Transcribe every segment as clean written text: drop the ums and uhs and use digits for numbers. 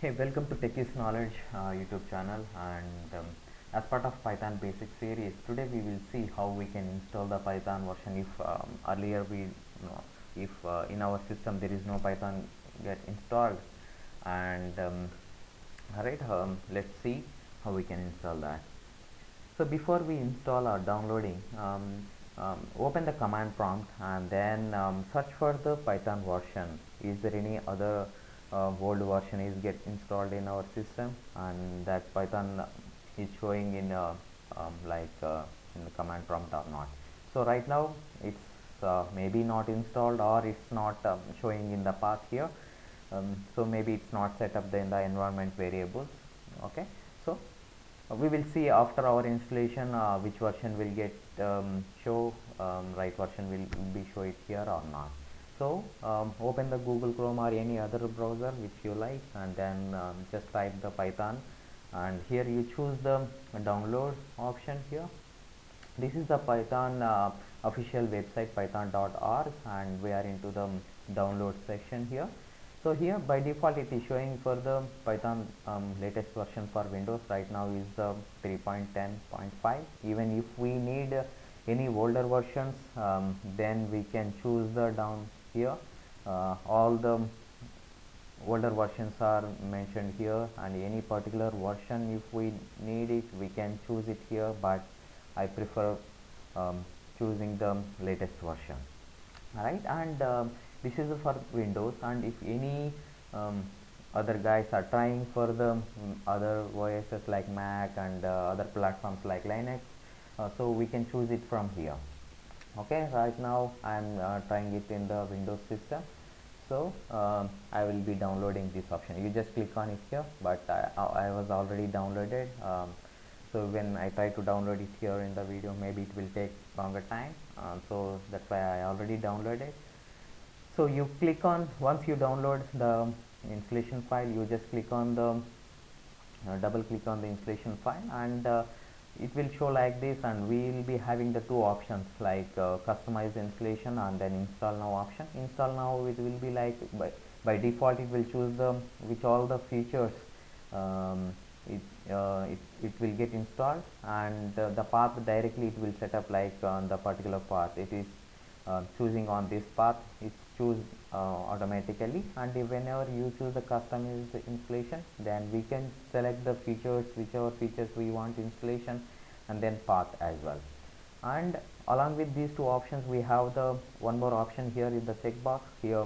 Hey, welcome to Techies Knowledge YouTube channel, and as part of Python basic series, today we will see how we can install the Python version if earlier we know, if in our system there is no Python get installed. And alright, let's see how we can install that. So before we install or downloading, open the command prompt and then search for the Python version. Is there any other old version is get installed in our system, and that Python is showing in in the command prompt or not? So right now it's maybe not installed, or it's not showing in the path here. So maybe it's not set up in the environment variables. Okay, so we will see after our installation which version will get show, right version will be show it here or not. So open the Google Chrome or any other browser which you like, and then just type the Python, and here you choose the download option here. This is the Python official website python.org, and we are into the download section here. So here by default it is showing for the Python latest version for Windows right now is the 3.10.5. even if we need any older versions, then we can choose the down here. All the older versions are mentioned here, and any particular version if we need it we can choose it here, but I prefer choosing the latest version. Alright, and this is for Windows, and if any other guys are trying for the other OSs like Mac and other platforms like Linux, so we can choose it from here. Okay, right now I'm trying it in the Windows system. So I will be downloading this option. You just click on it here, but I was already downloaded. So when I try to download it here in the video, maybe it will take longer time. So that's why I already downloaded. So you click on, once you download the installation file, you just click on the double click on the installation file, and it will show like this, and we will be having the two options like customize installation and then install now option. Install now, it will be like by default it will choose the which all the features um, it will get installed, and the path directly it will set up like on the particular path it is choosing on this path. It's choose automatically, and whenever you choose the customized installation, then we can select the features, whichever features we want installation, and then path as well. And along with these two options we have the one more option here in the checkbox here,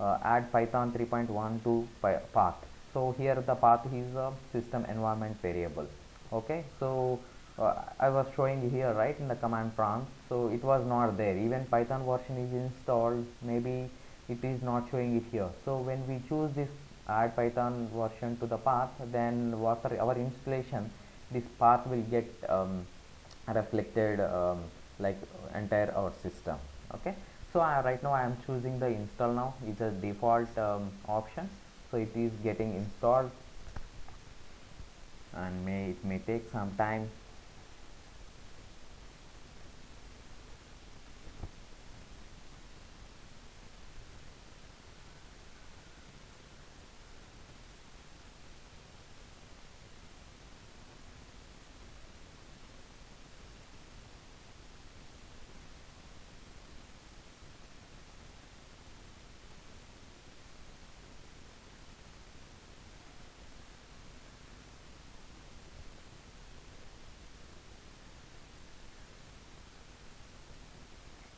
add Python 3.12 path. So here the path is a system environment variable. Okay, so I was showing here right in the command prompt, so it was not there. Even Python version is installed, maybe it is not showing it here. So when we choose this add Python version to the path, then after our installation this path will get reflected like entire our system. Okay, so right now I am choosing the install now. It's a default option, so it is getting installed, and it may take some time.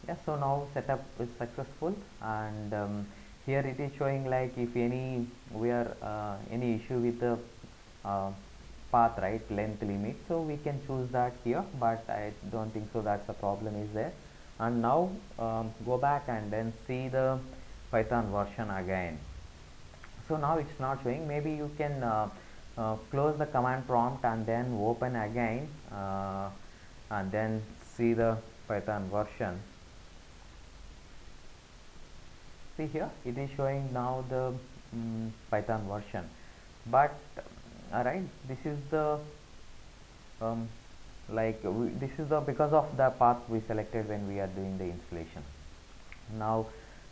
Yeah, so now setup is successful, and here it is showing like if any we are any issue with the uh, path, right, length limit, so we can choose that here, but I don't think so that's a problem is there. And now go back and then see the Python version again. So now it's not showing. Maybe you can close the command prompt and then open again, and then see the Python version. See here it is showing now the Python version, but alright, this is the um, this is the because of the path we selected when we are doing the installation. Now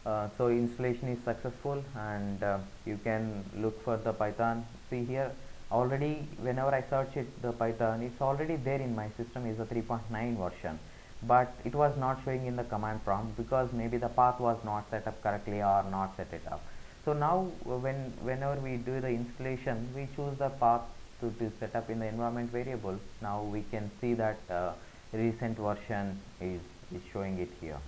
So installation is successful, and you can look for the Python. See here, already whenever I search it the Python, it's already there in my system is a 3.9 version, but it was not showing in the command prompt because maybe the path was not set up correctly or not set it up. So now whenever we do the installation, we choose the path to set up in the environment variable. Now we can see that recent version is showing it here.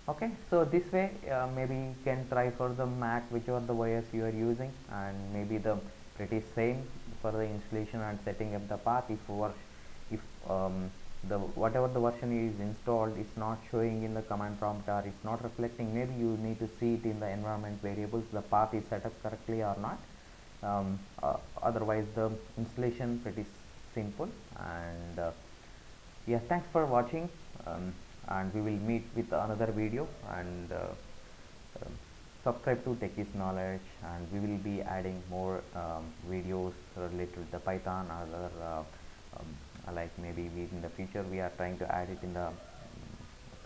Okay, so this way maybe you can try for the Mac, whichever the OS you are using, and maybe the pretty same for the installation and setting up the path. If the whatever the version is installed is not showing in the command prompt or it's not reflecting, maybe you need to see it in the environment variables the path is set up correctly or not. Otherwise the installation pretty simple. And yeah, thanks for watching, and we will meet with another video. And um, subscribe to Techies Knowledge, and we will be adding more videos related to the Python, other like maybe in the future we are trying to add it in the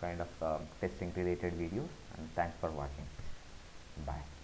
kind of testing related videos. And thanks for watching. Bye.